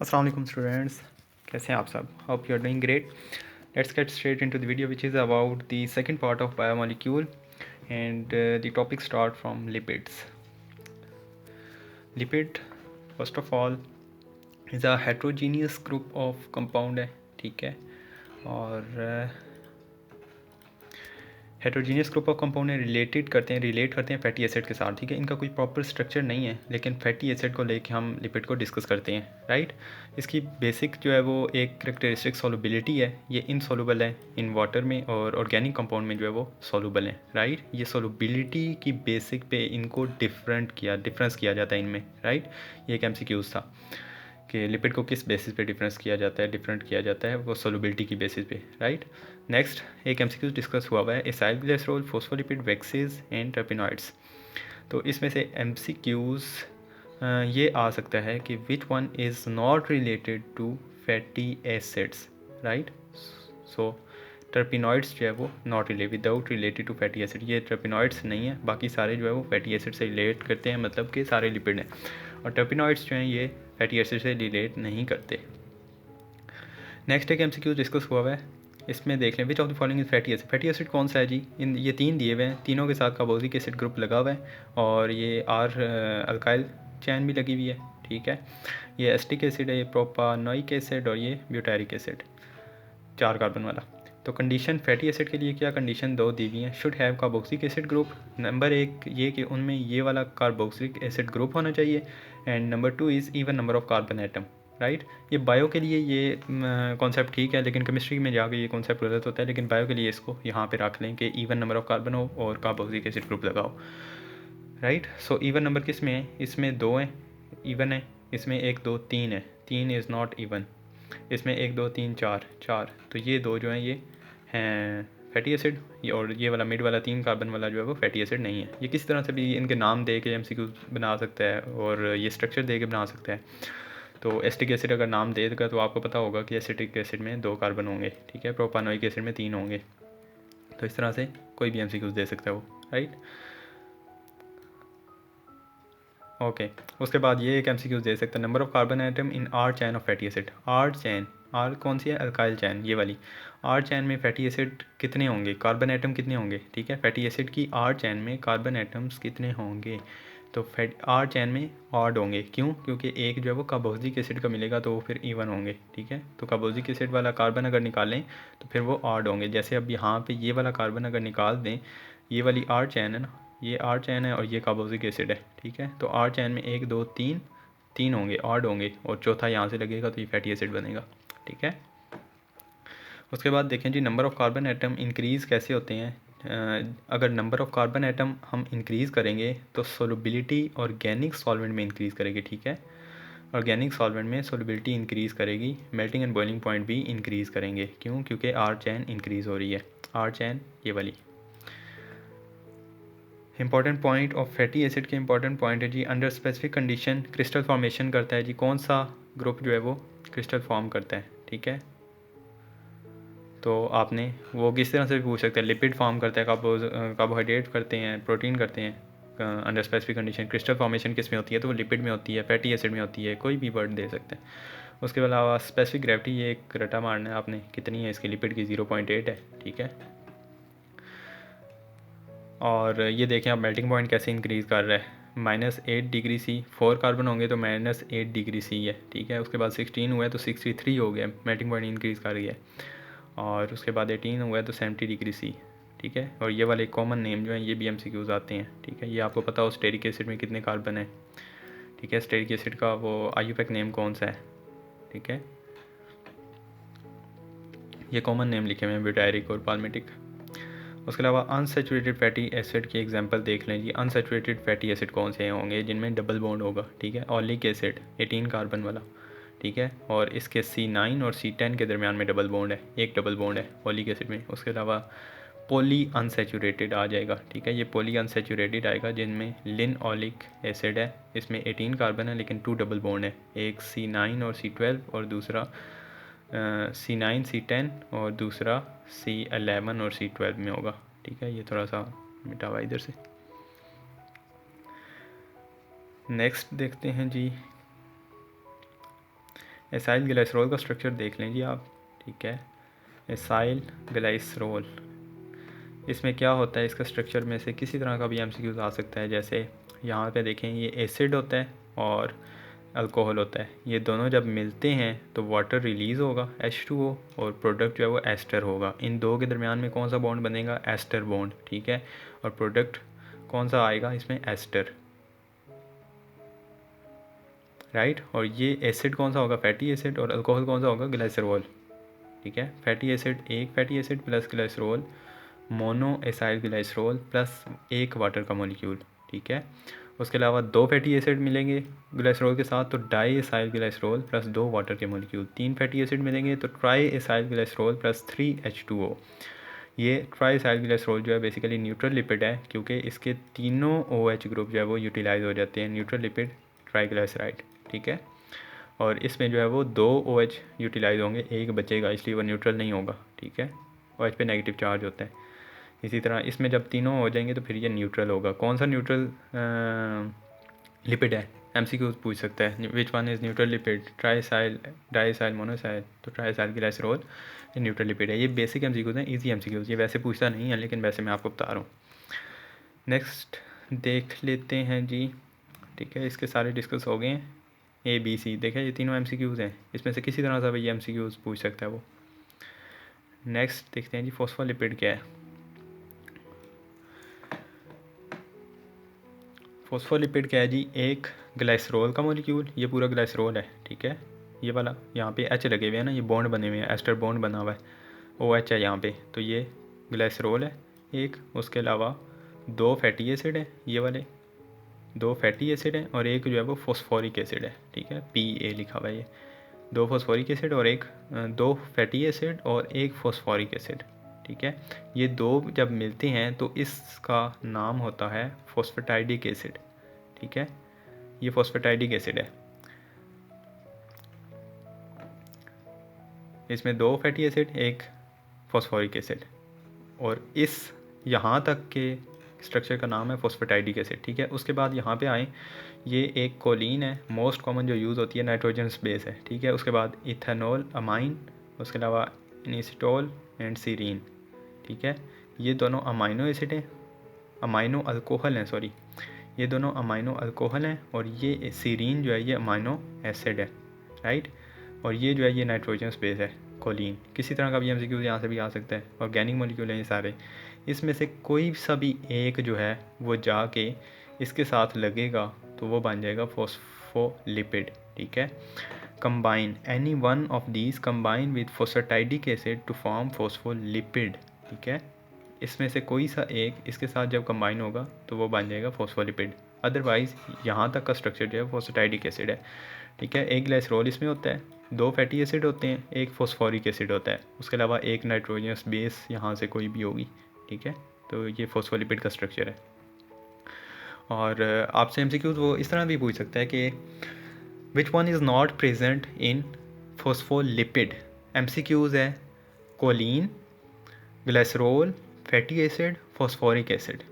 अस्सलाम वालेकुम स्टूडेंट्स, कैसे हैं आप सब? Hope you are doing great. Let's get straight into the video which is about the second part of biomolecule and the topic start from lipids. Lipid first of all is a heterogeneous group of compound है, ठीक है. और heterogeneous group of compound relate करते हैं fatty acid के साथ, ठीक है. इनका कोई प्रॉपर स्ट्रक्चर नहीं है, लेकिन फैटी एसिड को लेके हम लिपिड को डिस्कस करते हैं, राइट. इसकी बेसिक जो है वो एक करेक्टरिस्टिक सॉल्युबिलिटी है. ये इनसॉल्युबल है इन वाटर में, और ऑर्गेनिक कंपाउंड में जो है वो सॉल्युबल है, राइट. ये सॉल्युबिलिटी की बेसिक पे इनको डिफरेंस किया जाता है इनमें, राइट. ये एक MCQs था कि लिपिड को किस बेसिस पे डिफरेंट किया जाता है, वो सोलबिलिटी की बेसिस पे, राइट. नेक्स्ट एक MCQ डिस्कस हुआ है, acyl glycerol, phospholipid, waxes and terpenoids. तो इसमें से MCQs ये आ सकता है कि which one is not related to fatty acids, right. So terpenoids जो है वो not without related to fatty acid, ये टर्पिनॉइड्स नहीं है. बाकी सारे जो है वो फैटी एसिड से रिलेट करते हैं, मतलब कि सारे लिपिड हैं. और टर्पिनॉइड्स जो हैं ये फैटी एसिड से रिलेट नहीं करते. नेक्स्ट एक MCQ डिस्कस हुआ है, इसमें देख लें which of the following is fatty acid. Fatty acid कौन सा है जी? इन ये तीन दिए हुए हैं, तीनों के साथ कार्बोक्सिलिक एसिड ग्रुप लगा हुआ है, और ये अल्काइल चैन भी लगी हुई है, ठीक है. ये एस्टिक एसिड है, ये प्रोपानोइक एसिड, और ये ब्यूटारिक एसिड, 4 कार्बन वाला. तो कंडीशन फैटी एसिड के लिए क्या कंडीशन दो दी हुई हैं, should have carboxylic acid group. Number 1 ये कि उनमें ये वाला कार्बोक्सिलिक एसिड ग्रुप होना चाहिए, and number 2 is even number of carbon atom, right. ये बायो के लिए ये कॉन्सेप्ट ठीक है, लेकिन केमिस्ट्री में जाके ये कॉन्सेप्ट गलत होता है. लेकिन बायो के लिए इसको यहाँ पे रख लें कि इवन नंबर ऑफ कार्बन हो और कार्बोक्सिलिक एसिड ग्रुप लगाओ, राइट. सो इवन नंबर किस में है? इसमें 2 है, इवन है. इसमें 1 2 3 है, 3 इज़ नॉट इवन. इसमें 1 2 3 4 4, तो ये 2 जो हैं ये हैं फैटी एसिड, और ये वाला मिड वाला 3 कार्बन वाला जो है वो फैटी एसिड नहीं है. ये किस तरह से भी इनके नाम दे के MCQ बना सकता है, और ये स्ट्रक्चर दे के बना सकता है. तो एसिटिक एसिड अगर नाम दे देगा तो आपको पता होगा कि एसिटिक एसिड में 2 कार्बन होंगे, ठीक है. प्रोपानोइक एसिड में 3 होंगे. तो इस तरह से कोई भी MCQ दे सकता है वो, राइट. ओके. उसके बाद ये एक MCQ दे सकता है, number of carbon atom in R chain of fatty acid. R chain, R कौन सी है? अल्काइल चैन, ये वाली. आर चैन में फैटी एसिड कितने होंगे, कार्बन एटम कितने होंगे, ठीक है. फैटी एसिड की आर चैन में कार्बन एटम्स कितने होंगे? तो फैट आर चैन में ऑड होंगे. क्यों? क्योंकि एक जो है वो कार्बोक्सिलिक एसिड का मिलेगा, तो वो फिर इवन होंगे, ठीक है. तो कार्बोक्सिलिक एसिड वाला कार्बन अगर निकालें तो फिर वो ऑड होंगे. जैसे अब यहाँ पे ये वाला कार्बन अगर निकाल दें, ये वाली आर चैन है ना, ये आर चैन है और ये कार्बोक्सिलिक एसिड है, ठीक है. तो आर चैन में 1 2 3 3 होंगे, ऑड होंगे, और चौथा यहाँ से लगेगा तो ये फैटी एसिड बनेगा, ठीक है. उसके बाद देखें जी, number of carbon atom increase कैसे होते हैं. अगर नंबर ऑफ़ कार्बन एटम हम इंक्रीज़ करेंगे तो सोलबिलिटी ऑर्गेनिक सॉल्वेंट में इंक्रीज़ करेगी, ठीक है. ऑर्गेनिक सॉल्वेंट में सोलबिलिटी इंक्रीज़ करेगी, मेल्टिंग एंड बॉइलिंग पॉइंट भी इंक्रीज़ करेंगे. क्यों? क्योंकि आर चैन इंक्रीज़ हो रही है, आर चैन ये वाली. Important point of fatty acid के इंपॉर्टेंट पॉइंट है जी, under specific condition crystal formation करता है जी. कौन सा ग्रुप जो है वो क्रिस्टल फॉर्म करता है, ठीक है. तो आपने वो किस तरह से भी पूछ सकते हैं, लिपिड फॉर्म करता है, कार्बोहाइड्रेट करते हैं, प्रोटीन करते हैं. Under specific condition crystal formation किस में होती है, तो वो लिपिड में होती है, फैटी एसिड में होती है. कोई भी वर्ड दे सकते हैं. उसके अलावा स्पेसिफिक ग्रेविटी, ये एक रटा मारना है आपने, कितनी है इसकी, लिपिड की 0.8 है, ठीक है. और ये देखें आप मेल्टिंग पॉइंट कैसे इंक्रीज़ कर रहा है. -8 डिग्री C, 4 कार्बन होंगे तो -8 डिग्री C है, ठीक है. उसके बाद 16 हुआ है तो 63 हो गया, मेल्टिंग पॉइंट इंक्रीज़ कर रही है. और उसके बाद 18 हुआ है तो 70 डिग्री C, ठीक है. और ये वाले कॉमन नेम जो हैं ये भी MCQs आते हैं, ठीक है. ये आपको पता हो स्टेरिक एसिड में कितने कार्बन है, ठीक है. स्टेरिक एसिड का वो IUPAC नेम कौन सा है, ठीक है. ये कॉमन नेम लिखे हुए हैं, ब्यूटायरिक और पाल्मेटिक. उसके अलावा अनसेचुरेटेड फैटी एसिड की एग्जांपल देख लें जी. अनसेचुरेटेड फैटी एसिड कौन से होंगे जिनमें डबल बॉन्ड होगा, ठीक है. ऑलिक एसिड 18 कार्बन वाला, ठीक है. और इसके C9 और C10 के दरमियान में डबल बॉन्ड है, एक डबल बॉन्ड है ऑलिक एसिड में. उसके अलावा पॉली अनसेचुरेटेड आ जाएगा, ठीक है. ये पॉली अनसेचुरेटेड आएगा जिनमें लिन ऑलिक एसिड है, इसमें 18 कार्बन है लेकिन 2 डबल बॉन्ड है. एक C9 और C12 और दूसरा C9 C10 और दूसरा C11 और C12 में होगा, ठीक है. ये थोड़ा सा मिटा हुआ इधर से. नेक्स्ट देखते हैं जी, एसाइल ग्लाइसरोल का स्ट्रक्चर देख लें जी आप, ठीक है। एसाइल ग्लाइसरोल, इसमें क्या होता है, इसका स्ट्रक्चर में से किसी तरह का भी एमसीक्यूज आ सकता है। जैसे यहाँ पे देखें, ये एसिड होता है और अल्कोहल होता है, ये दोनों जब मिलते हैं तो वाटर रिलीज़ होगा H2O, और प्रोडक्ट जो है वो एस्टर होगा। इन दो के दरमियान में कौन सा बॉन्ड बनेगा, एस्टर बॉन्ड, ठीक है। और प्रोडक्ट कौन सा आएगा इसमें, एस्टर, राइट। और ये एसिड कौन सा होगा, फैटी एसिड, और अल्कोहल कौन सा होगा, ग्लाइसरॉल, ठीक है। फैटी एसिड, एक fatty acid plus glycerol, mono acyl glycerol plus एक वाटर का मॉलिक्यूल, ठीक है। उसके अलावा दो फैटी एसिड मिलेंगे ग्लाइसरॉल के साथ तो डाई एसाइल ग्लाइसरॉल प्लस दो वाटर के मॉलिक्यूल। तीन फैटी एसिड मिलेंगे तो try acyl glycerol plus 3H2O। ये ट्राई एसाइल ग्लाइसरॉल जो है बेसिकली न्यूट्रल लिपिड है, क्योंकि इसके तीनों OH ग्रुप जो है वो यूटिलाइज हो जाते हैं, न्यूट्रल लिपिड ट्राईग्लाइसराइड, ठीक है। और इसमें जो है वो दो OH यूटिलाइज होंगे, एक बचेगा, इसलिए वो न्यूट्रल नहीं होगा, ठीक है। OH पे नेगेटिव चार्ज होता है। इसी तरह इसमें जब तीनों हो जाएंगे तो फिर ये न्यूट्रल होगा। कौन सा न्यूट्रल लिपिड है, MCQ पूछ सकता है, which one is neutral lipid, triacyl, diacyl, monoacyl, तो ट्राईसाइल ग्लाइसरॉल ये न्यूट्रल लिपिड है। ये बेसिक MCQs हैं, इजी MCQs, ये वैसे पूछता नहीं है लेकिन वैसे मैं आपको बता रहा हूँ। नेक्स्ट देख लेते हैं जी, ठीक है। इसके सारे डिस्कस हो गए हैं, ABC, देखा ये तीनों MCQs हैं, इसमें से किसी तरह से ये MCQs पूछ सकता है वो। नेक्स्ट देखते हैं जी, फॉस्फोलिपिड क्या है। फॉस्फोलिपिड क्या है जी, एक ग्लाइसरॉल का मॉलिक्यूल, ये पूरा ग्लाइसरॉल है, ठीक है। ये वाला यहाँ पे H लगे हुए हैं ना, ये बॉन्ड बने हुए हैं, एस्टर बॉन्ड बना हुआ है, OH है यहाँ पे, तो ये ग्लाइसरॉल है एक। उसके अलावा दो फैटी एसिड है, ये वाले दो फैटी एसिड है, और एक जो है वो फॉस्फोरिक एसिड है, ठीक है, PA लिखा हुआ है। ये दो फॉस्फोरिक एसिड और एक, दो फैटी एसिड और एक फॉस्फोरिक एसिड, ठीक है। ये दो जब मिलते हैं तो इसका नाम होता है फॉस्फेटाइडिक एसिड, ठीक है। ये फॉस्फेटाइडिक एसिड है, इसमें दो फैटी एसिड, एक फॉस्फोरिक एसिड, और इस यहाँ तक के स्ट्रक्चर का नाम है फॉस्फेटाइडिक एसिड, ठीक है। उसके बाद यहाँ पे आए, ये एक कोलिन है, मोस्ट कॉमन जो यूज़ होती है, नाइट्रोजन बेस है, ठीक है। उसके बाद इथेनॉल अमाइन, उसके अलावा इनिसिटोल एंड सीरीन, ठीक है। ये दोनों अमाइनो एसिड हैं, अमाइनो अल्कोहल हैं, सॉरी, ये दोनों अमाइनो अल्कोहल हैं, और ये सीरीन जो है ये अमाइनो एसिड है, राइट। और ये जो है ये नाइट्रोजन बेस है, कोलिन। किसी तरह का भी MCQ यहाँ से भी आ सकता है। ऑर्गेनिक मॉलिक्यूल हैं ये सारे, इसमें से कोई सा भी एक जो है वो जाके इसके साथ लगेगा तो वो बन जाएगा फॉस्फोलिपिड, ठीक है। Combine, any one of these combine with phosphatidic acid to form phospholipid, ठीक है। इसमें से कोई सा एक इसके साथ जब कंबाइन होगा तो वो बन जाएगा फॉस्फोलिपिड। अदरवाइज़ यहाँ तक का स्ट्रक्चर जो है फॉस्फेटाइडिक एसिड है, ठीक है। एक ग्लाइसरॉल इसमें होता है, दो फैटी एसिड होते हैं, एक फॉस्फोरिक एसिड होता है, उसके अलावा एक नाइट्रोजनस बेस यहाँ से कोई भी होगी, ठीक है। तो ये फॉस्फोलिपिड का स्ट्रक्चर है। और आपसे MCQs वो इस तरह भी पूछ सकता है कि which one is not present in phospholipid. MCQs है choline, glycerol, fatty acid, phosphoric acid,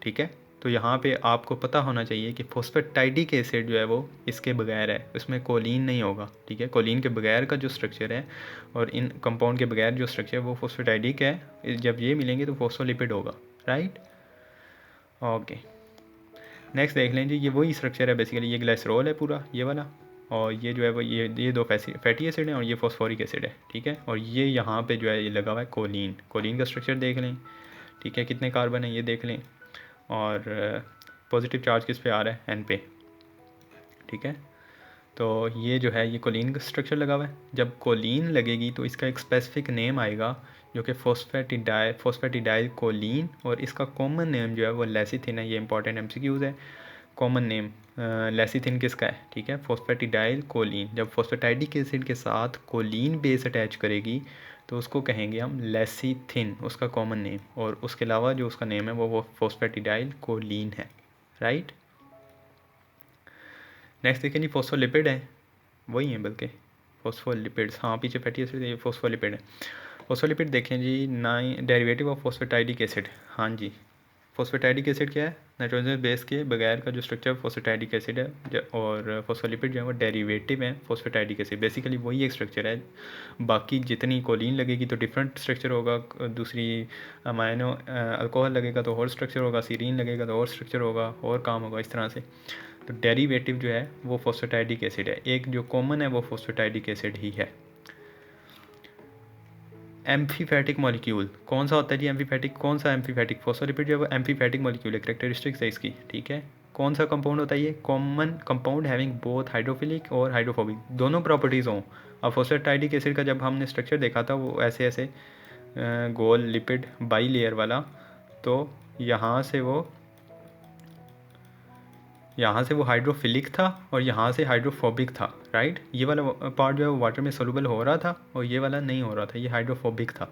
ठीक है। तो यहाँ पे आपको पता होना चाहिए कि फॉस्फेटाइडिक एसिड जो है वो इसके बगैर है, उसमें कोलिन नहीं होगा, ठीक है। कोलिन के बगैर का जो स्ट्रक्चर है और इन कंपाउंड के बगैर जो स्ट्रक्चर है वो फॉस्फेटाइडिक है, जब ये मिलेंगे तो फॉस्फोलिपिड होगा, राइट। ओके, नेक्स्ट देख लें जी, ये वही स्ट्रक्चर है बेसिकली, ये ग्लाइसरॉल है पूरा ये वाला, और ये जो है वो ये दो फैटी एसिड हैं और ये फॉस्फोरिक एसिड है, ठीक है। और ये यहाँ पे जो है ये लगा हुआ है कोलिन। कोलिन का स्ट्रक्चर देख लें, ठीक है, कितने कार्बन है ये देख लें, और पॉजिटिव चार्ज किस पे आ रहा है, N पे, ठीक है। तो ये जो है ये कोलिन का स्ट्रक्चर लगा हुआ है। जब कोलिन लगेगी तो इसका एक स्पेसिफिक नेम आएगा जो कि फॉस्फेटिडाइल कोलिन, और इसका कॉमन नेम जो है वो लेसिथिन है। ये इंपॉर्टेंट MCQs है। कॉमन नेम लेसिथिन किसका है, ठीक है, फॉस्फेटिडाइल कोलिन। जब फॉस्फेटाइडिक एसिड के साथ कोलिन बेस अटैच करेगी तो उसको कहेंगे हम लेसिथिन, उसका कॉमन नेम, और उसके अलावा जो उसका नेम है वो फॉस्फेटिडाइल कोलिन है, राइट। नेक्स्ट देखें जी, फॉस्फोलिपिड है, वही है बल्कि फॉस्फोलिपिड्स, हाँ पीछे फैटी एसिड, ये फॉस्फोलिपिड है। फॉस्फोलिपिड देखें जी, डेरिवेटिव ऑफ फॉस्फेटाइडिक एसिड, हाँ जी, फॉस्फेटाइडिक एसिड क्या है, नाइट्रोजन बेस के बगैर का जो स्ट्रक्चर फोस्फेटाइडिक एसिड है और फोस्फोलिपिड जो है वो डेरिवेटिव है फोस्फेटाइडिक एसिड, बेसिकली वही एक स्ट्रक्चर है। बाकी जितनी कोलिन लगेगी तो डिफरेंट स्ट्रक्चर होगा, दूसरी अमाइनो अल्कोहल लगेगा तो और स्ट्रक्चर होगा, सीरीन लगेगा तो और स्ट्रक्चर होगा और काम होगा इस तरह से। तो डेरिवेटिव जो है वो फोस्फेटाइडिक एसिड है, एक जो कॉमन है वो फोस्फेटाइडिक एसिड ही है। एम्फीफैटिक मॉलिक्यूल कौन सा होता है जी? एम्फीफैटिक कौन सा? एम्फीफैटिक फोस्फोलिपिड जो है वो एम्फीफैटिक मॉलिक्यूल है, कैरेक्टरिस्टिक्स है इसकी, ठीक है। कौन सा कंपाउंड होता है ये? Common compound having both hydrophilic और हाइड्रोफोबिक दोनों प्रॉपर्टीज़ हों। अब फोस्फेटाइडिक एसिड का जब हमने स्ट्रक्चर देखा था वो ऐसे ऐसे गोल लिपिड बाई लेयर वाला, तो यहाँ से वो हाइड्रोफिलिक था और यहाँ से हाइड्रोफोबिक था, राइट। ये वाला पार्ट जो है वो वाटर में सोलूबल हो रहा था और ये वाला नहीं हो रहा था, ये हाइड्रोफोबिक था।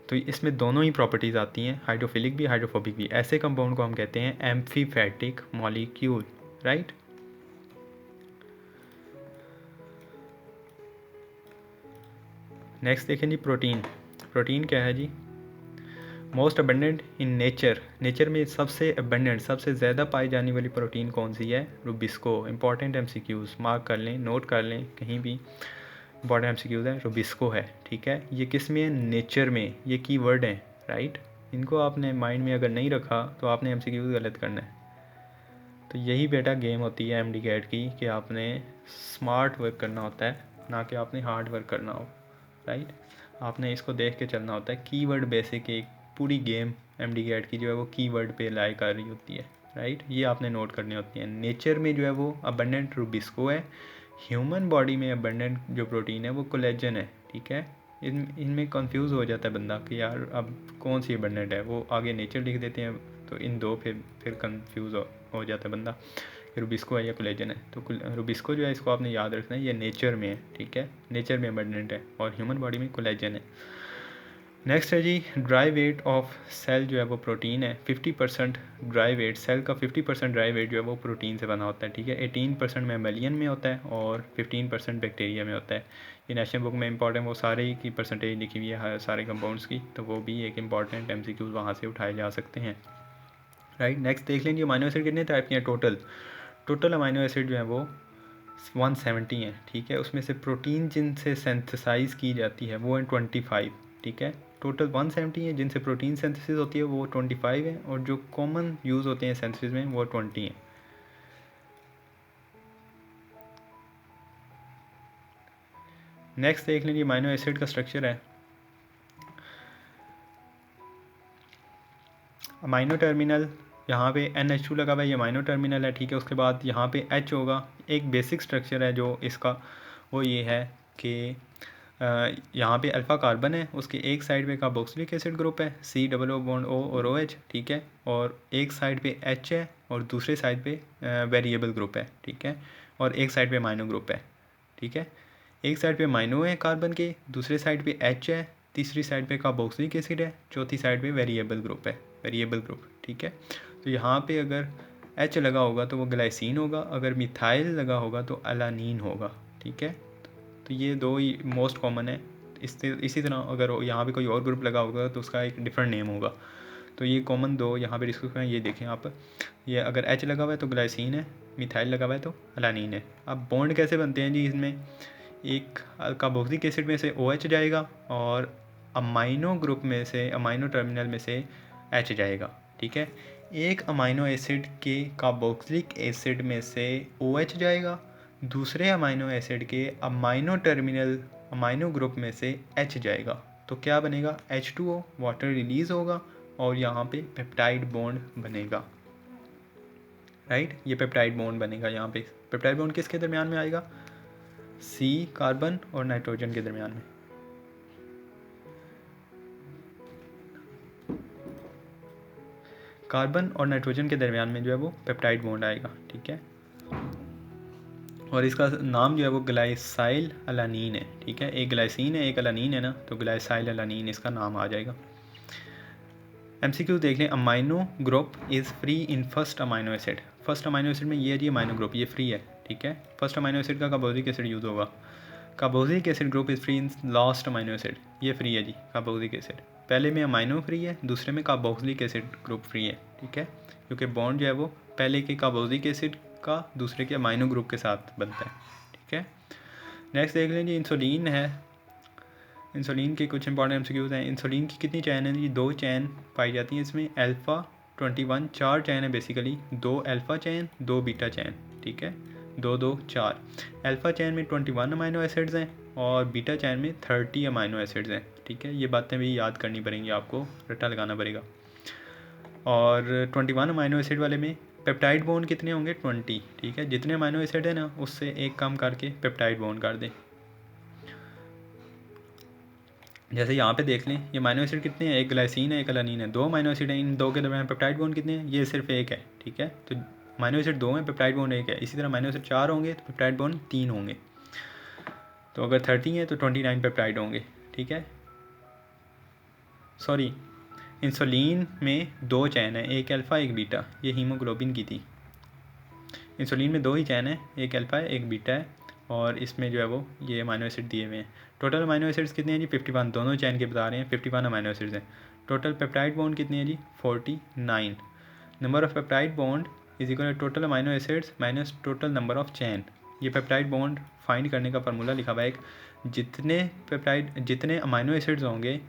तो इसमें दोनों ही प्रॉपर्टीज़ आती हैं, हाइड्रोफिलिक भी हाइड्रोफोबिक भी। ऐसे कंपाउंड को हम कहते हैं एम्फीफैटिक मॉलिक्यूल, राइट। नेक्स्ट देखें जी प्रोटीन। प्रोटीन क्या है जी? मोस्ट अबेंडेंट इन नेचर में सबसे अबेंडेंट सबसे ज़्यादा पाई जाने वाली प्रोटीन कौन सी है? रुबिस्को। इंपॉर्टेंट एमसीक्यूज़ मार्क कर लें, नोट कर लें, कहीं भी इंपॉर्टेंट एमसीक्यूज़ है, रुबिस्को है, ठीक है। ये किस में है? नेचर में। ये कीवर्ड हैं, राइट। इनको आपने माइंड में अगर नहीं रखा तो आपने एमसीक्यूज़ गलत करना है। तो यही बेटा गेम होती है एमडी कैट की, कि आपने स्मार्ट वर्क करना होता है, ना कि आपने हार्ड वर्क करना हो, राइट। आपने इसको देख के चलना होता है। कीवर्ड बेसिक एक पूरी गेम एमडी कैट की जो है वो कीवर्ड पे लाई कर रही होती है, राइट। ये आपने नोट करनी होती है। नेचर में जो है वो अबंडेंट रुबिस्को है, ह्यूमन बॉडी में अबंडेंट जो प्रोटीन है वो कोलेजन है, ठीक है। इनमें कंफ्यूज हो जाता है बंदा कि यार अब कौन सी अबंडेंट है, वो आगे नेचर लिख देते हैं तो इन दो फिर कंफ्यूज हो जाता है बंदा कि रुबिस्को है या कोलेजन है। तो रुबिस्को जो है इसको आपने याद रखना है, ये नेचर में है, ठीक है, नेचर में अबंडेंट है और ह्यूमन बॉडी में कोलेजन है। नेक्स्ट है जी ड्राई वेट ऑफ सेल जो है वो प्रोटीन है। 50% ड्राई वेट सेल का 50% ड्राई वेट जो है वो प्रोटीन से बना होता है, ठीक है। 18% मैमेलियन में होता है और 15% बैक्टीरिया में होता है। ये नेशनल बुक में इंपॉर्टेंट वो सारे की परसेंटेज लिखी हुई है सारे कंपाउंड्स की, तो वो भी एक इंपॉर्टेंट एमसीक्यूज़ वहाँ से उठाए जा सकते हैं, राइट। नेक्स्ट देख लीजिए अमाइनो एसिड कितने टाइप के हैं टोटल अमाइनो एसिड जो है वो 170 है, ठीक है। उसमें से प्रोटीन जिनसे सेंथेसाइज की जाती है वो है 25, ठीक है। टोटल 170 है जिनसे प्रोटीन सिंथेसिस होती है वो 25 है, और जो कॉमन यूज़ होते हैं सिंथेसिस में वो 20 है। नेक्स्ट देख लीजिए अमाइनो एसिड का स्ट्रक्चर है। अमाइनो टर्मिनल यहाँ पे NH2 लगा हुआ है, ये अमाइनो टर्मिनल है, ठीक है। उसके बाद यहाँ पे H होगा। एक बेसिक स्ट्रक्चर है जो इसका वो ये है कि यहाँ पे अल्फ़ा कार्बन है, उसके एक साइड पे कार्बोक्सिलिक एसिड ग्रुप है, COO बॉन्ड O और OH, ठीक है। और एक साइड पे H है और दूसरे साइड पे वेरिएबल ग्रुप है, ठीक है। और एक साइड पे अमाइनो ग्रुप है, ठीक है। एक साइड पे अमाइनो है कार्बन के, दूसरे साइड पे H है, तीसरी साइड पे कार्बोक्सिलिक एसिड है, चौथी साइड पे वेरिएबल ग्रुप है, वेरिएबल ग्रुप, ठीक है। तो यहाँ पे अगर H लगा होगा तो वो ग्लाइसिन होगा, अगर मिथाइल लगा होगा तो अलानीन होगा, ठीक है। तो ये दो ही मोस्ट कॉमन है। इसी तरह अगर यहाँ पे कोई और ग्रुप लगा होगा तो उसका एक डिफरेंट नेम होगा। तो ये कॉमन दो यहाँ पे डिस्कस करें। ये देखें आप, ये अगर H लगा हुआ है तो ग्लाइसिन है, मिथाइल लगा हुआ है तो अलानीन है। अब बॉन्ड कैसे बनते हैं जी? इसमें एक कार्बोक्सिलिक एसिड में से OH जाएगा और अमाइनो ग्रुप में से, अमाइनो टर्मिनल में से H जाएगा, ठीक है। एक अमाइनो एसिड के कार्बोक्सिलिक एसिड में से OH जाएगा, दूसरे अमाइनो एसिड के अमाइनो टर्मिनल अमाइनो ग्रुप में से H जाएगा। तो क्या बनेगा? H2O, वाटर रिलीज़ होगा और यहाँ पे पेप्टाइड बॉन्ड बनेगा, राइट। ये पेप्टाइड बॉन्ड बनेगा। यहाँ पे पेप्टाइड बॉन्ड किसके दरमियान में आएगा? C कार्बन और नाइट्रोजन के दरमियान में। कार्बन और नाइट्रोजन के दरमियान में जो है वो पेप्टाइड बॉन्ड आएगा, ठीक है। और इसका नाम जो है वो ग्लाइसाइल अलानीन है, ठीक है। एक ग्लाइसिन है एक अलानीन है ना, तो ग्लाइसाइल अलानीन इसका नाम आ जाएगा। MCQ देख लें। Amino group is free in first amino acid. First amino acid में ये है जी अमाइनो ग्रुप, ये फ्री है, ठीक है। फर्स्ट अमाइनो एसिड का कार्बोक्सिलिक एसिड यूज़ होगा। Carboxylic acid group is free in last amino acid, ये फ्री है जी कार्बोक्सिलिक एसिड। पहले में अमाइनो फ्री है, दूसरे में कार्बोक्सिलिक एसिड ग्रुप फ्री है, ठीक है। क्योंकि बॉन्ड जो है वो पहले के कार्बोक्सिलिक एसिड का दूसरे के अमाइनो ग्रुप के साथ बनता है, ठीक है। नेक्स्ट देख लें जी, इंसुलिन है। इंसुलिन के कुछ इंपॉर्टेंट एमसीक्यूज हैं। इंसुलिन की कितनी चैन है जी? 2 चैन पाई जाती हैं इसमें। अल्फ़ा 21, 4 चैन है बेसिकली, 2 अल्फ़ा चैन 2 बीटा चैन, ठीक है, 2 2 4। अल्फ़ा चैन में 21 अमाइनो एसिड्स हैं और बीटा चैन में 30 अमाइनो एसिड्स हैं, ठीक है। ये बातें भी याद करनी पड़ेंगी, आपको रट्टा लगाना पड़ेगा। और 21 अमाइनो एसिड वाले में पेप्टाइड बॉन्ड कितने होंगे? 20, ठीक है। जितने अमाइनो एसिड है ना उससे एक कम करके पेप्टाइड बॉन्ड कर दें। जैसे यहाँ पे देख लें, ये अमाइनो एसिड कितने हैं? एक ग्लाइसिन है, एक अलानिन है, 2 अमाइनो एसिड हैं। इन दो के दरमियान पेप्टाइड बॉन्ड कितने हैं? ये सिर्फ एक है, ठीक है। तो अमाइनो एसिड 2 हैं, पेप्टाइड बॉन्ड 1 है। इसी तरह अमाइनो एसिड 4 होंगे तो पेप्टाइड बॉन्ड 3 होंगे। तो अगर 30 है तो 29 पेप्टाइड होंगे, ठीक है। सॉरी, इंसुलिन में 2 चैन है, एक अल्फ़ा एक बीटा। ये हीमोग्लोबिन की थी। इंसुलिन में 2 ही चैन है, एक अल्फ़ा है एक बीटा है, और इसमें जो है वो ये अमाइनो एसिड दिए हुए हैं। टोटल अमाइनो एसिड्स कितने हैं जी? 51, दोनों चैन के बता रहे हैं, 51 अमाइनो एसिड्स हैं। टोटल पेप्टाइड बॉन्ड कितने हैं जी? 49। Number of peptide bond is equal to total amino acids minus total number of chain. ये पेप्टाइड बॉन्ड फाइंड करने का फार्मूला लिखा हुआ है एक, जितने अमाइनो एसिड्स होंगे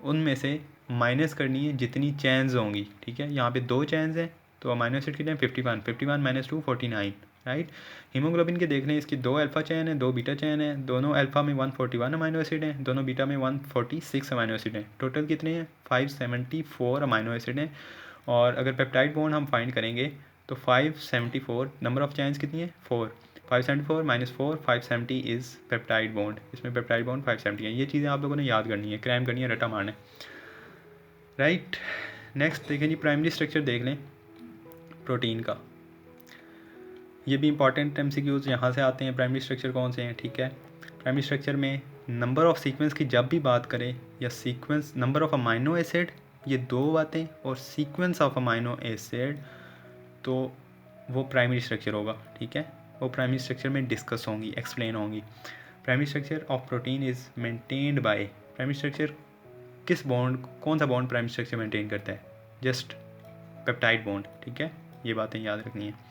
उनमें से माइनस करनी है जितनी चैन्स होंगी, ठीक है। यहाँ पे 2 चैन्स हैं तो अमाइनो एसिड कितने हैं? 51 माइनस 2 49, राइट। हीमोग्लोबिन के देख लें, इसकी 2 अल्फ़ा चैन है 2 बीटा चैन है। दोनों अल्फ़ा में 141 अमाइनो एसिड हैं, दोनों बीटा में 146 अमाइनो एसिड हैं। टोटल कितने हैं? 574 अमाइनो एसिड हैं। और अगर पेप्टाइड बॉन्ड हम फाइंड करेंगे तो 574, नंबर ऑफ चैन्स कितनी है? 4। 574 माइनस 4 570 इज़ पेप्टाइड बॉन्ड। इसमें पेप्टाइड बॉन्ड 570 है। ये चीज़ें आप लोगों ने याद करनी है, क्रैम करनी है, रटा मारना है, राइट। नेक्स्ट देखें जी, प्राइमरी स्ट्रक्चर देख लें प्रोटीन का। ये भी इंपॉर्टेंट एमसीक्यूज यहाँ से आते हैं। प्राइमरी स्ट्रक्चर कौन से हैं, ठीक है। प्राइमरी स्ट्रक्चर में नंबर ऑफ सीक्वेंस की जब भी बात करें, या sequence number of amino acid, ये 2 बातें, और सीक्वेंस ऑफ अमाइनो एसिड, तो वो प्राइमरी स्ट्रक्चर होगा, ठीक है। वो प्राइमरी स्ट्रक्चर में डिस्कस होंगी, एक्सप्लेन होंगी। Primary structure of protein is maintained by, primary structure किस बॉन्ड, कौन सा बॉन्ड प्राइमरी स्ट्रक्चर मेंटेन करता है? जस्ट पेप्टाइड बॉन्ड, ठीक है। ये बातें याद रखनी है।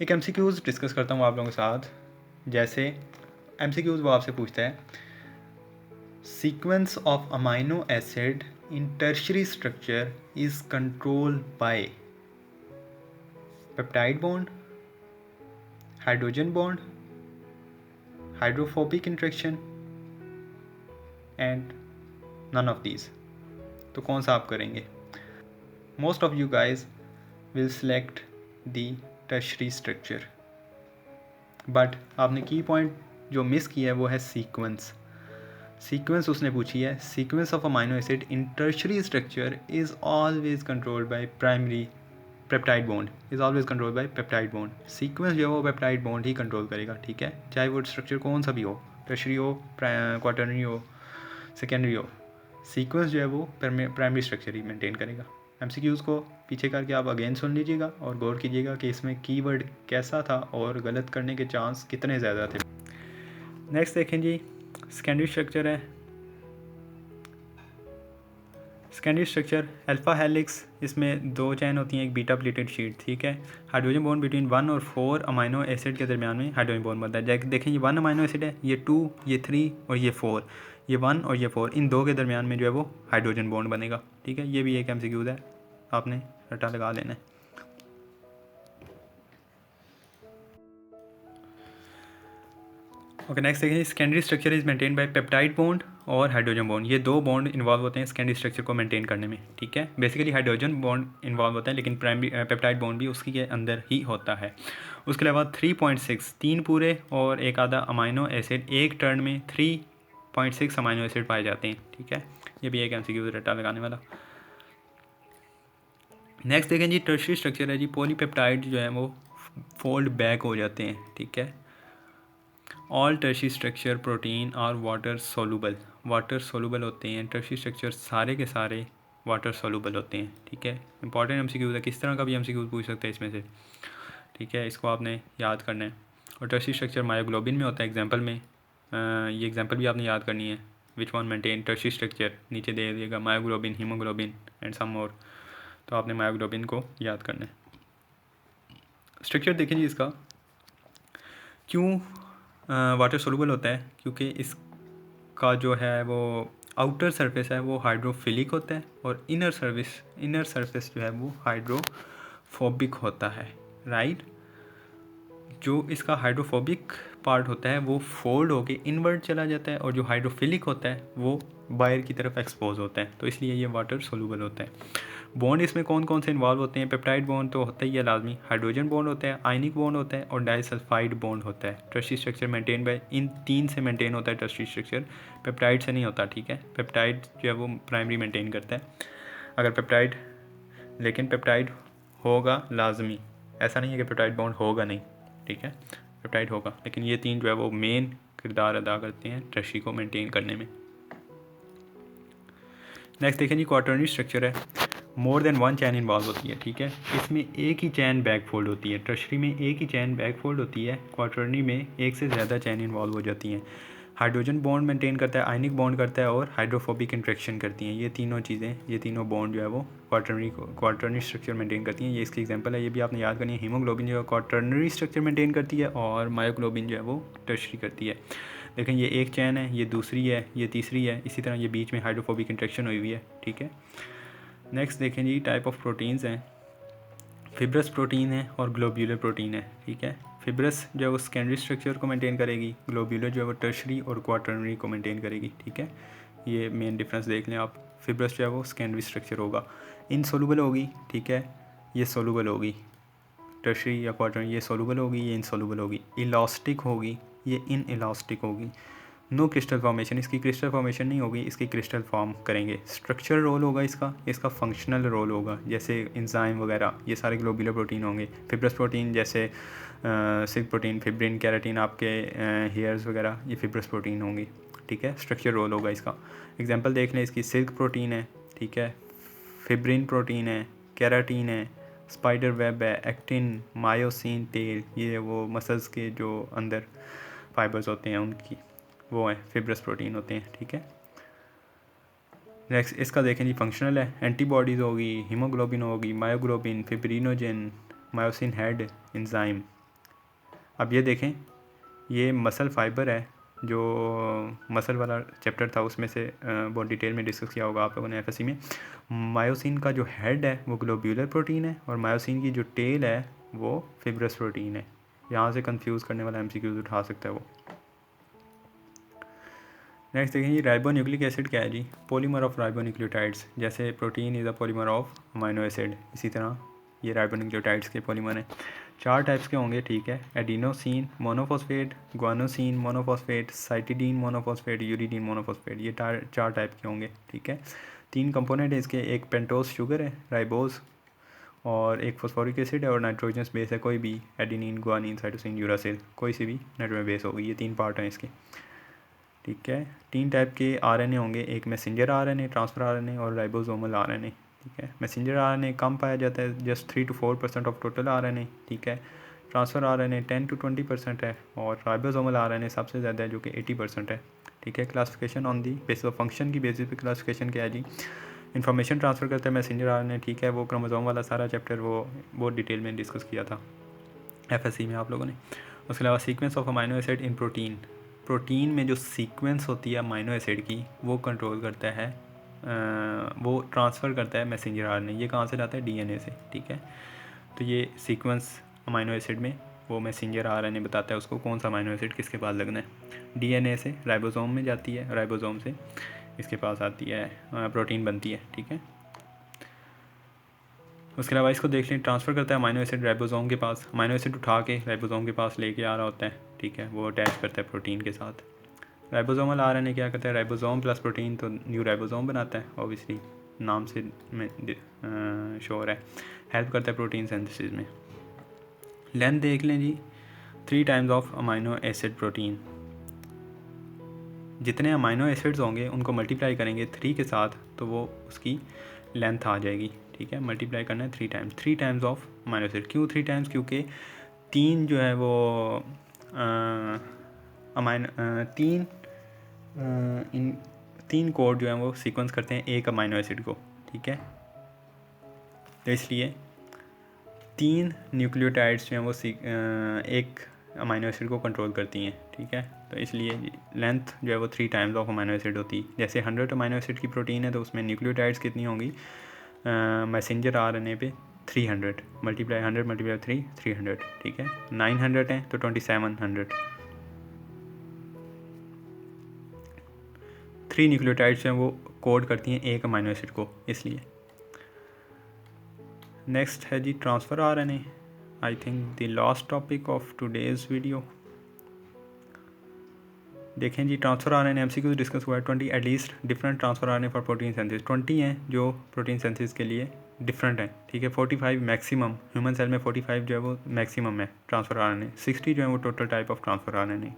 एक एमसीक्यूज डिस्कस करता हूँ आप लोगों के साथ। जैसे एमसीक्यूज वो आपसे पूछता है, sequence of amino acid in tertiary structure is controlled by peptide bond, hydrogen bond, hydrophobic interaction, and none of these. तो कौन सा आप करेंगे? Most of you guys will select the tertiary structure, but आपने की पॉइंट जो miss किया है वो है सीक्वेंस। सीक्वेंस उसने पूछी है, sequence of amino acid in tertiary structure is always controlled by primary peptide bond, is always controlled by peptide bond. Sequence जो है वो पेप्टाइड बॉन्ड ही कंट्रोल करेगा, ठीक है, चाहे वो स्ट्रक्चर कौन सा भी हो, टर्शियरी हो, क्वाटरनरी हो, सेकेंडरी हो। सीक्वेंस जो है वो प्राइमरी स्ट्रक्चर ही मेंटेन करेगा। एमसीक्यूज़ को पीछे करके आप अगेन सुन लीजिएगा और गौर कीजिएगा कि इसमें कीवर्ड कैसा था और गलत करने के चांस कितने ज़्यादा थे। नेक्स्ट देखें जी, सेकेंडरी स्ट्रक्चर है। सेकेंडरी स्ट्रक्चर अल्फ़ा हेलिक्स, इसमें 2 चैन होती हैं, एक बीटा प्लेटेड शीट, ठीक है। हाइड्रोजन बॉन्ड बिटवीन 1 और 4 अमाइनो एसिड के दरमियान में हाइड्रोजन बॉन्ड बनता है। देखें ये 1 अमाइनो एसिड है, ये 2, ये 3 और ये 4, ये 1 और ये 4, इन 2 के दरमियान में जो है वो हाइड्रोजन बॉन्ड बनेगा, ठीक है। ये भी एक एमसीक्यूज है, आपने रटा लगा लेना है। ओके, नेक्स्ट देखें, secondary structure is maintain by peptide bond और हाइड्रोजन बॉन्ड। ये 2 बॉन्ड इन्वॉल्व होते हैं सेकेंडरी स्ट्रक्चर को मेंटेन करने में, ठीक है। बेसिकली हाइड्रोजन बॉन्ड इन्वॉल्व होता है, लेकिन प्राइमरी पेप्टाइड बॉन्ड भी उसकी के अंदर ही होता है। उसके अलावा 3.6, 3 पूरे और एक आधा अमाइनो एसिड, एक टर्न में 3.6 अमाइनो एसिड पाए जाते हैं, ठीक है। ये भी एक एमसीक्यू रटा लगाने वाला। नेक्स्ट देखें जी, टर्शियरी स्ट्रक्चर है जी, पॉलीपेप्टाइड जो है वो फोल्ड बैक हो जाते हैं, ठीक है। ऑल टर्शियरी स्ट्रक्चर प्रोटीन और वाटर सोलूबल, वाटर सोलूबल होते हैं। टर्शियरी स्ट्रक्चर सारे के सारे वाटर सोलूबल होते हैं, ठीक है। इंपॉर्टेंट एमसीक्यूज है, किस तरह का भी एमसीक्यूज पूछ सकते हैं इसमें से, ठीक है। इसको आपने याद करना है। और टर्शियरी स्ट्रक्चर मायोग्लोबिन में होता है एग्जाम्पल में, ये एग्जाम्पल भी आपने याद करनी है which one maintain tertiary structure, नीचे दे दिएगा मायोग्लोबिन, हीमोग्लोबिन एंड सम मोर। तो आपने मायोग्लोबिन को याद करना है। स्ट्रक्चर देखें जी इसका, क्यों वाटर सोलूबल होता है, क्योंकि इसका जो है वो आउटर सरफेस है वो हाइड्रोफिलिक होता है और इनर सरफेस जो है वो हाइड्रोफोबिक होता है, राइट। जो इसका हाइड्रोफोबिक पार्ट होता है वो फोल्ड होके इनवर्ड चला जाता है और जो हाइड्रोफिलिक होता है वो बाहर की तरफ एक्सपोज होता है, तो इसलिए ये वाटर सोलूबल होता है। बॉन्ड इसमें कौन कौन से इन्वॉल्व होते हैं? पेप्टाइड बॉन्ड तो होता ही है लाजमी, हाइड्रोजन बॉन्ड होता है, आयनिक बॉन्ड होता है और डाइसल्फाइड बॉन्ड होता है। टर्शियरी स्ट्रक्चर मेंटेन बाय इन तीन से मेंटेन होता है टर्शियरी स्ट्रक्चर, पेप्टाइड से नहीं होता, ठीक है। पेप्टाइड जो है वो प्राइमरी मेंटेन करता है। अगर पेप्टाइड, लेकिन पेप्टाइड होगा लाजमी, ऐसा नहीं है कि पेप्टाइड बॉन्ड होगा नहीं, ठीक है, पेप्टाइड होगा, लेकिन ये तीन जो है वो मेन किरदार अदा करते हैं टर्शियरी को मेंटेन करने में। नेक्स्ट देखें जी, क्वाटर्नरी स्ट्रक्चर है, मोर देन वन चैन इन्वॉल्व होती है, ठीक है। इसमें एक ही चैन बैक फोल्ड होती है, टर्शियरी में एक ही चैन बैक फोल्ड होती है, क्वाटर्नरी में एक से ज़्यादा चैन इन्वॉल्व हो जाती हैं। हाइड्रोजन बॉन्ड मेंटेन करता है, आयनिक बॉन्ड करता है और हाइड्रोफोबिक इंट्रैक्शन करती हैं। ये तीनों चीज़ें, ये तीनों बॉन्ड जो है वो क्वाटर्नरी स्ट्रक्चर मेंटेन करती हैं। ये इसकी एग्जांपल है, ये भी आपने याद करनी है। हीमोग्लोबिन जो है क्वाटर्नरी स्ट्रक्चर मेंटेन करती है और मायोग्लोबिन जो है वो टर्शियरी करती है। देखें ये एक चैन है, ये दूसरी है, ये तीसरी है, इसी तरह ये बीच में हाइड्रोफोबिक इंट्रैक्शन हुई हुई है, ठीक है। नेक्स्ट देखें जी, टाइप ऑफ प्रोटीन्स हैं, फिब्रस प्रोटीन है और ग्लोब्यूलर प्रोटीन है, ठीक है। फिब्रस जो है वो सेकेंडरी स्ट्रक्चर को मेंटेन करेगी, ग्लोब्यूलर जो है वो टर्शियरी और क्वाटर्नरी को मेंटेन करेगी, ठीक है। ये मेन डिफरेंस देख लें आप। फिब्रस जो है वो सेकेंडरी स्ट्रक्चर होगा, इनसोलूबल होगी, ठीक है, ये सोलूबल होगी। टर्शियरी या क्वाटर्नरी ये सोलूबल होगी, ये इनसोलूबल होगी। इलास्टिक होगी, ये इन इलास्टिक होगी। नो क्रिस्टल फॉर्मेशन, इसकी क्रिस्टल फॉर्मेशन नहीं होगी, इसकी क्रिस्टल फॉर्म करेंगे। स्ट्रक्चरल रोल होगा इसका फंक्शनल रोल होगा, जैसे इंजाइम वगैरह, ये सारे ग्लोब्यूलर प्रोटीन होंगे। फिब्रस प्रोटीन जैसे सिल्क प्रोटीन, फिब्रिन, कैराटीन, आपके हेयर्स वगैरह, ये फिब्रस प्रोटीन होंगी, ठीक है। स्ट्रक्चर रोल होगा इसका। एग्जांपल देख लें इसकी, सिल्क प्रोटीन है, ठीक है, फिब्रिन प्रोटीन है, कैराटीन है, स्पाइडर वेब है, एक्टिन, मायोसिन टेल, ये वो मसल्स के जो अंदर फाइबर्स होते हैं उनकी वो है फिब्रस प्रोटीन होते हैं, ठीक है। नेक्स्ट इसका देखें जी, फंक्शनल है, एंटीबॉडीज़ होगी, हीमोग्लोबिन होगी, myoglobin, fibrinogen, myosin head, enzyme. अब ये देखें, ये मसल फाइबर है, जो मसल वाला चैप्टर था उसमें से बहुत डिटेल में डिस्कस किया होगा आप लोगों ने एफएससी में। मायोसिन का जो हेड है वो ग्लोब्यूलर प्रोटीन है और मायोसिन की जो टेल है वो फिब्रस प्रोटीन है। यहाँ से कंफ्यूज करने वाला एमसीक्यूज उठा सकता है वो। नेक्स्ट देखें जी, राइबो न्यूक्लिक एसिड क्या है जी? पॉलीमर ऑफ राइबो न्यूक्लियोटाइड्स, जैसे protein is a polymer of amino acid, इसी तरह ये राइबो न्यूक्लियोटाइड्स के पॉलीमर हैं। 4 टाइप्स के होंगे, ठीक है। Adenosine monophosphate, guanosine monophosphate, cytidine monophosphate, uridine monophosphate, ये 4 टाइप के होंगे, ठीक है। 3 कंपोनेंट है इसके, एक पेंटोस शुगर है, राइबोज, और एक फॉस्फोरिक एसिड है और नाइट्रोजनस बेस है, कोई भी, एडिनिन, गुआनिन, साइटोसिन, यूरासिल, कोई सी भी नाइट्रोजन बेस होगी। ये 3 पार्ट हैं इसके, ठीक है। 3 टाइप के आरएनए होंगे, एक मैसेंजर आरएनए, ट्रांसफ़र आरएनए और राइबोसोमल आरएनए, ठीक है। मैसेंजर आरएनए कम पाया जाता है, just 3 to 4% of total RNA, ठीक है। ट्रांसफ़र आरएनए 10 to 20% है और राइबोसोमल आरएनए सबसे ज़्यादा है जो कि 80% है, ठीक है। Classification on the basis of function की बेसिस पे क्लासिफिकेशन क्या है जी? इन्फॉर्मेशन ट्रांसफ़र करता है मैसेंजर आरएनए, ठीक है, वो क्रोमोसोम वाला सारा चैप्टर वो बहुत डिटेल में डिस्कस किया था एफएससी में आप लोगों ने। उसके अलावा sequence of amino acid in protein, protein में जो सीक्वेंस होती है अमाइनो एसिड की वो कंट्रोल करता है, वो ट्रांसफ़र करता है मैसेंजर आरएनए। ये कहाँ से लाता है? डीएनए से, ठीक है। तो ये सीक्वेंस अमाइनो एसिड में वो मैसेंजर आरएनए बताता है उसको कौन सा अमाइनो एसिड किसके पास लगना है। डीएनए से राइबोसोम में जाती है, राइबोसोम से इसके पास आती है, प्रोटीन बनती है, ठीक है। उसके अलावा इसको देख लें, ट्रांसफ़र करता है अमाइनो एसिड राइबोसोम के पास, अमाइनो एसिड उठा के राइबोसोम के पास लेके आ रहा होता है, ठीक है, वो अटैच करता है प्रोटीन के साथ। राइबोसोमल आरएनए क्या करता है? राइबोसोम प्लस प्रोटीन तो न्यू राइबोसोम बनाता है, ऑब्वियसली नाम से श्योर है, हेल्प करता है प्रोटीन सिंथेसिस में। लेंथ देख लें जी, 3 times of amino acid protein, जितने अमाइनो एसिड्स होंगे उनको मल्टीप्लाई करेंगे 3 के साथ तो वो उसकी लेंथ आ जाएगी, ठीक है। मल्टीप्लाई करना है 3 टाइम्स ऑफ अमाइनो एसिड। क्यों 3 टाइम्स? क्योंकि 3 जो है वो अमाइनो 3 इन 3 कोड जो हैं वो सीक्वेंस करते हैं एक अमाइनो एसिड को, ठीक है। तो इसलिए 3 न्यूक्लियोटाइड्स जो हैं वो एक अमाइनो एसिड को कंट्रोल करती हैं, ठीक है। तो इसलिए लेंथ जो है वो 3 टाइम्स ऑफ अमाइनो एसिड होती है। जैसे 100 अमाइनो एसिड की प्रोटीन है तो उसमें न्यूक्लियोटाइड्स कितनी होंगी, मैसेंजर RNA पे 300 मल्टीप्लाई 100 मल्टीप्लाई 300, ठीक है। 900 हैं तो 2700, 3 न्यूक्लियोटाइड्स हैं वो कोड करती हैं एक अमाइनो एसिड को, इसलिए। नेक्स्ट है जी transfer RNA, I think the last topic of today's video. देखें जी, ट्रांसफ़र RNA MCQ डिस्कस हुआ है 20 at least different transfer RNA for protein synthesis. 20 हैं जो प्रोटीन सिंथेसिस के लिए डिफरेंट हैं, ठीक है। 45 मैक्सिमम, ह्यूमन सेल में 45 जो है वो मैक्सिमम है ट्रांसफ़र RNA। 60 जो है वो total type of transfer RNA,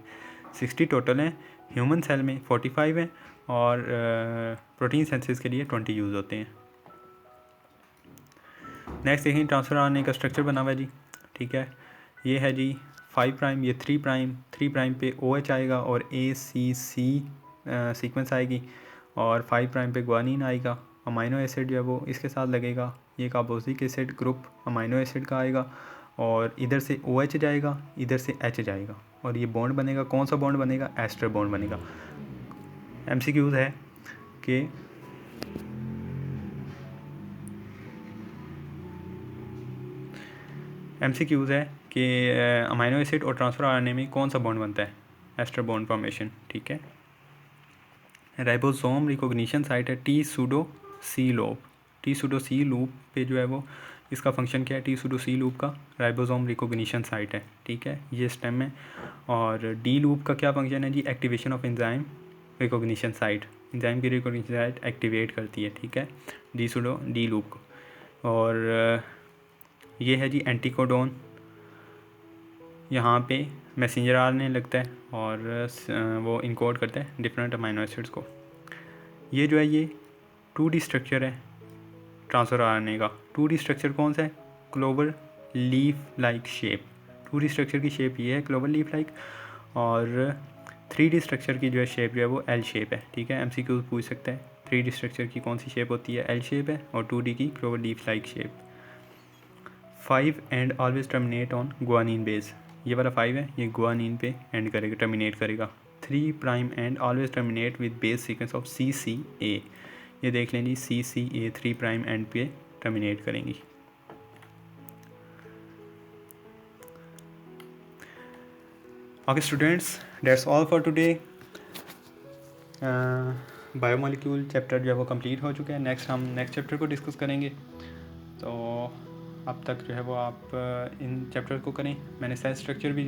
60 total हैं। ह्यूमन सेल में 45 हैं और प्रोटीन सिंथेसिस के लिए 20 यूज़ होते हैं। नेक्स्ट देखें ट्रांसफ़र RNA का स्ट्रक्चर बना हुआ है जी, ठीक है। ये है जी 5 प्राइम, ये 3 प्राइम पे OH आएगा और ACC सीक्वेंस आएगी, और 5 प्राइम पे ग्वानिन आएगा। अमाइनो एसिड जो है वो इसके साथ लगेगा, ये carboxylic acid group amino acid का आएगा, और इधर से OH जाएगा, इधर से H जाएगा, और ये बॉन्ड बनेगा। कौन सा बॉन्ड बनेगा, एस्टर बॉन्ड बनेगा। MCQs है कि MCQs है कि अमाइनो एसिड और ट्रांसफ़र RNA में कौन सा बॉन्ड बनता है, एस्टर बॉन्ड फॉर्मेशन, ठीक है। राइबोसोम रिकॉग्निशन साइट है टी सूडो सी लूप। टी सूडो सी लूप पे जो है वो इसका फंक्शन क्या है, टी सूडो सी लूप का राइबोसोम रिकॉग्निशन साइट है, ठीक है, ये स्टेम है। और डी लूप का क्या फंक्शन है जी, activation of enzyme recognition site, enzyme की रिकॉग्निशन साइट एक्टिवेट करती है, ठीक है, डी सूडो डी लूप को। और ये है जी एंटीकोडोन, यहाँ पे मैसेंजर RNA लगता है और वो इनकोड करता है डिफरेंट अमाइनो एसिड्स को। ये जो है ये 2D स्ट्रक्चर है ट्रांसफ़र RNA का। 2D स्ट्रक्चर कौन सा है, clover leaf like shape. 2D structure की शेप ये है क्लोवर लीफ लाइक, और 3D स्ट्रक्चर की जो है शेप जो है वो L शेप है, ठीक है। MCQ पूछ सकता है 3D स्ट्रक्चर की कौन सी शेप होती है, L शेप है, और 2D की clover leaf like shape. 5 and always terminate on guanine base, ये वाला 5 है, ये गुआनिन पे एंड करेगा, टर्मिनेट करेगा। 3 prime and always terminate with base sequence of CCA, ये देख लें जी CCA 3 प्राइम एंड पे टर्मिनेट करेंगी। Okay students, that's all for today. Biomolecule chapter जो है वो कंप्लीट हो चुका है। नेक्स्ट हम नेक्स्ट चैप्टर को डिस्कस करेंगे। तो अब तक जो है वो आप इन चैप्टर को करें। मैंने सेल स्ट्रक्चर भी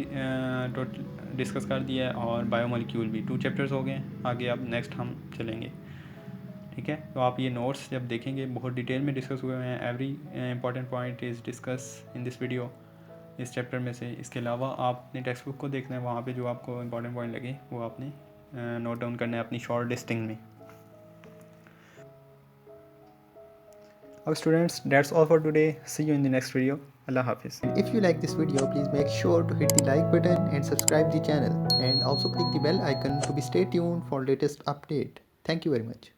टोटल डिस्कस कर दिया है और बायोमोलिक्यूल भी, 2 चैप्टर्स हो गए। आगे अब नेक्स्ट हम चलेंगे, ठीक है। तो आप ये नोट्स जब देखेंगे बहुत डिटेल में डिस्कस हुए हैं, every important point is discuss in this video, इस चैप्टर में से। इसके अलावा आपने टेक्स्ट बुक को देखना है, वहाँ पे जो आपको इंपॉर्टेंट पॉइंट लगे वो आपने नोट डाउन करना है अपनी शॉर्ट लिस्टिंग में। Okay students, that's all for today. See you in the next video. Allah Hafiz. If you like this video, please make sure to hit the like button and subscribe the channel, and also click the bell icon to be stay tuned for latest update. Thank you very much.